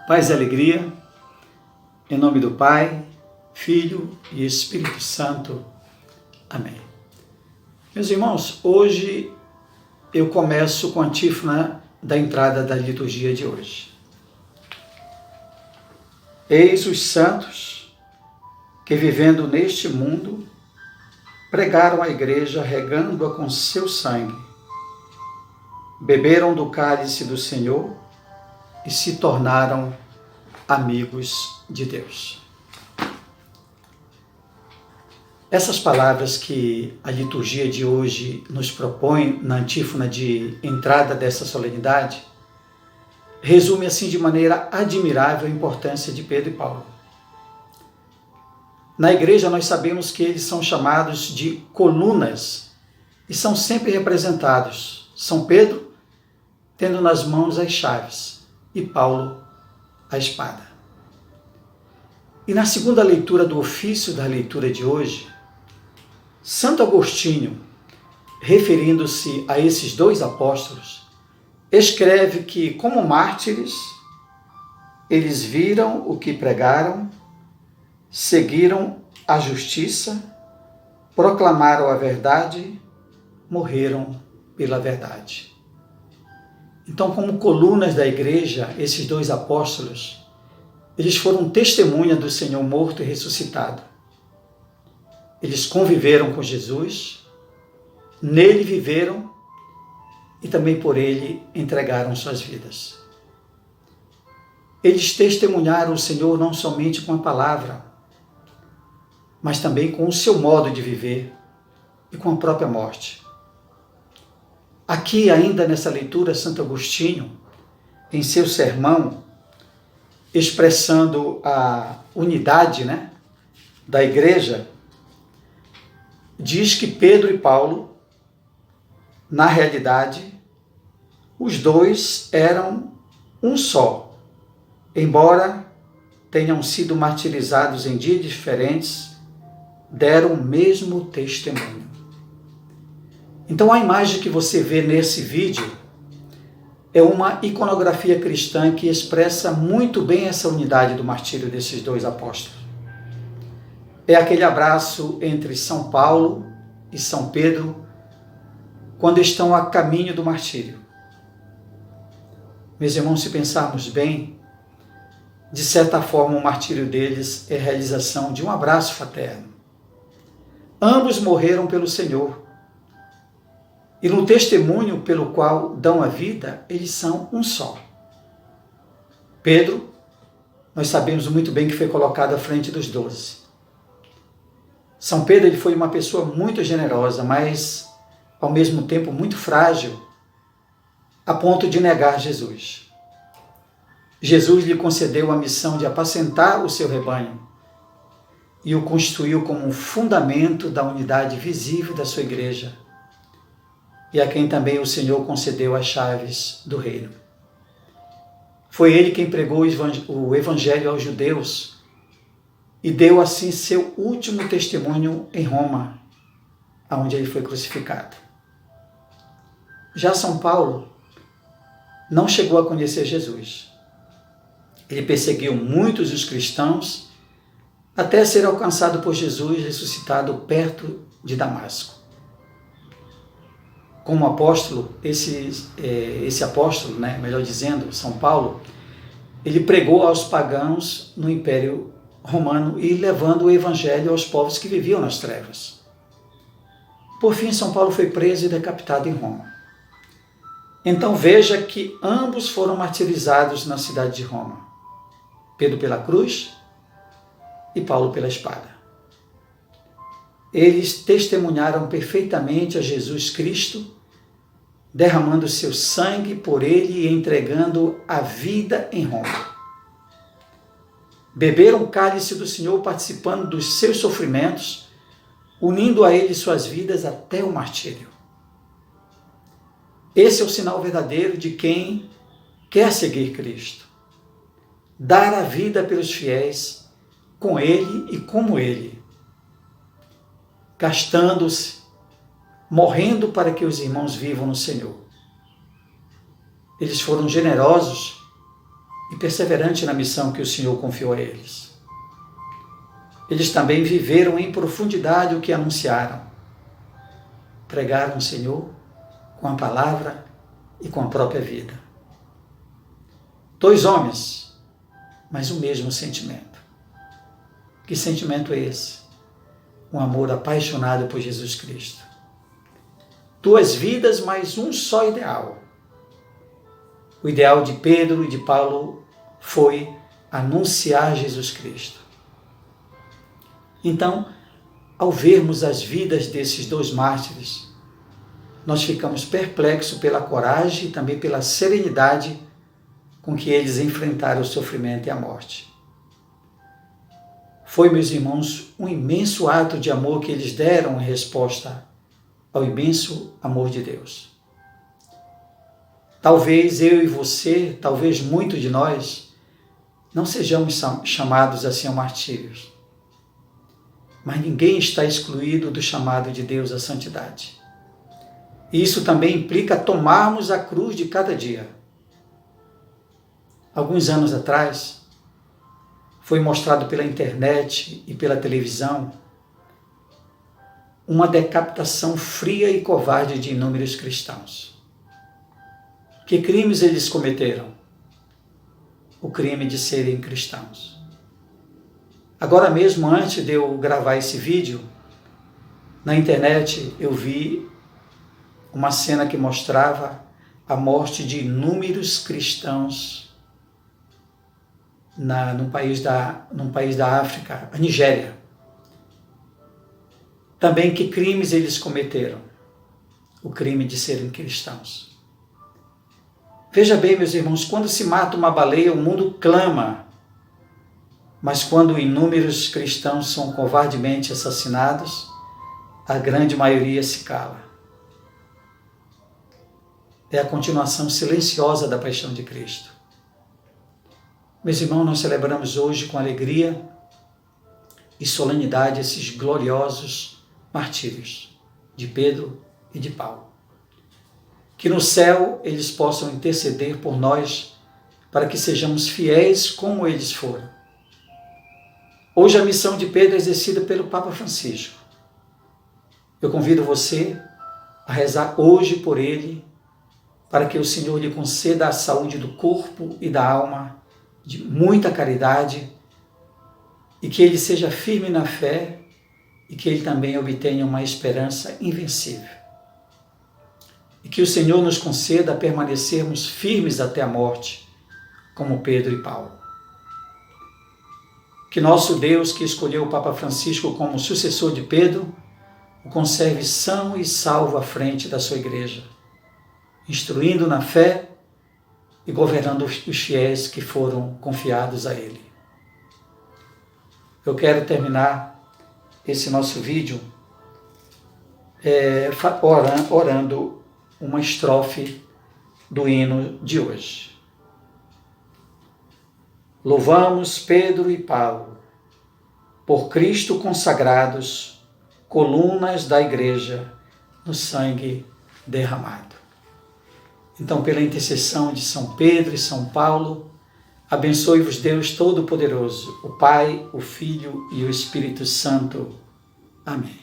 Paz e alegria, em nome do Pai, Filho e Espírito Santo. Amém. Meus irmãos, hoje eu começo com a antífona da entrada da liturgia de hoje. Eis os santos que, vivendo neste mundo, pregaram a igreja regando-a com seu sangue, beberam do cálice do Senhor e se tornaram amigos de Deus. Essas palavras que a liturgia de hoje nos propõe na antífona de entrada dessa solenidade resume assim de maneira admirável a importância de Pedro e Paulo. Na igreja nós sabemos que eles são chamados de colunas e são sempre representados. São Pedro tendo nas mãos as chaves e Paulo a espada. E na segunda leitura do ofício da leitura de hoje, Santo Agostinho, referindo-se a esses dois apóstolos, escreve que, como mártires, eles viram o que pregaram, seguiram a justiça, proclamaram a verdade, morreram pela verdade. Então, como colunas da igreja, esses dois apóstolos, eles foram testemunha do Senhor morto e ressuscitado. Eles conviveram com Jesus, nele viveram e também por ele entregaram suas vidas. Eles testemunharam o Senhor não somente com a palavra, mas também com o seu modo de viver e com a própria morte. Aqui, ainda nessa leitura, Santo Agostinho, em seu sermão, expressando a unidade, da igreja, diz que Pedro e Paulo, na realidade, os dois eram um só, embora tenham sido martirizados em dias diferentes, deram o mesmo testemunho. Então a imagem que você vê nesse vídeo é uma iconografia cristã que expressa muito bem essa unidade do martírio desses dois apóstolos. É aquele abraço entre São Paulo e São Pedro quando estão a caminho do martírio. Meus irmãos, se pensarmos bem, de certa forma o martírio deles é a realização de um abraço fraterno. Ambos morreram pelo Senhor. E no testemunho pelo qual dão a vida, eles são um só. Pedro, nós sabemos muito bem que foi colocado à frente dos 12. São Pedro ele foi uma pessoa muito generosa, mas ao mesmo tempo muito frágil, a ponto de negar Jesus. Jesus lhe concedeu a missão de apacentar o seu rebanho e o constituiu como um fundamento da unidade visível da sua igreja, e a quem também o Senhor concedeu as chaves do reino. Foi ele quem pregou o evangelho aos judeus e deu assim seu último testemunho em Roma, onde ele foi crucificado. Já São Paulo não chegou a conhecer Jesus. Ele perseguiu muitos dos cristãos até ser alcançado por Jesus ressuscitado perto de Damasco. Como apóstolo, esse apóstolo, melhor dizendo, São Paulo, ele pregou aos pagãos no Império Romano e levando o evangelho aos povos que viviam nas trevas. Por fim, São Paulo foi preso e decapitado em Roma. Então veja que ambos foram martirizados na cidade de Roma. Pedro pela cruz e Paulo pela espada. Eles testemunharam perfeitamente a Jesus Cristo, derramando seu sangue por ele e entregando a vida em Roma. Beberam o cálice do Senhor, participando dos seus sofrimentos, unindo a ele suas vidas até o martírio. Esse é o sinal verdadeiro de quem quer seguir Cristo. Dar a vida pelos fiéis, com ele e como ele. Gastando-se, morrendo para que os irmãos vivam no Senhor. Eles foram generosos e perseverante na missão que o Senhor confiou a eles. Eles também viveram em profundidade o que anunciaram. Pregaram o Senhor com a palavra e com a própria vida. 2 homens, mas o mesmo sentimento. Que sentimento é esse? Um amor apaixonado por Jesus Cristo. 2 vidas, mas um só ideal. O ideal de Pedro e de Paulo foi anunciar Jesus Cristo. Então, ao vermos as vidas desses 2 mártires, nós ficamos perplexos pela coragem e também pela serenidade com que eles enfrentaram o sofrimento e a morte. Foi, meus irmãos, um imenso ato de amor que eles deram em resposta ao imenso amor de Deus. Talvez eu e você, talvez muitos de nós, não sejamos chamados assim ao martírio. Mas ninguém está excluído do chamado de Deus à santidade. E isso também implica tomarmos a cruz de cada dia. Alguns anos atrás, foi mostrado pela internet e pela televisão uma decapitação fria e covarde de inúmeros cristãos. Que crimes eles cometeram? O crime de serem cristãos. Agora mesmo, antes de eu gravar esse vídeo, na internet eu vi uma cena que mostrava a morte de inúmeros cristãos num país da África, a Nigéria. Também que crimes eles cometeram? O crime de serem cristãos. Veja bem, meus irmãos, quando se mata uma baleia, o mundo clama. Mas quando inúmeros cristãos são covardemente assassinados, a grande maioria se cala. É a continuação silenciosa da paixão de Cristo. Meus irmãos, nós celebramos hoje com alegria e solenidade esses gloriosos martírios de Pedro e de Paulo. Que no céu eles possam interceder por nós para que sejamos fiéis como eles foram. Hoje a missão de Pedro é exercida pelo Papa Francisco. Eu convido você a rezar hoje por ele, para que o Senhor lhe conceda a saúde do corpo e da alma, de muita caridade, e que ele seja firme na fé e que ele também obtenha uma esperança invencível. E que o Senhor nos conceda permanecermos firmes até a morte, como Pedro e Paulo. Que nosso Deus, que escolheu o Papa Francisco como sucessor de Pedro, o conserve são e salvo à frente da sua igreja, instruindo na fé e governando os fiéis que foram confiados a ele. Eu quero terminar esse nosso vídeo orando uma estrofe do hino de hoje. Louvamos Pedro e Paulo, por Cristo consagrados, colunas da igreja, no sangue derramado. Então, pela intercessão de São Pedro e São Paulo, abençoe-vos Deus Todo-Poderoso, o Pai, o Filho e o Espírito Santo. Amém.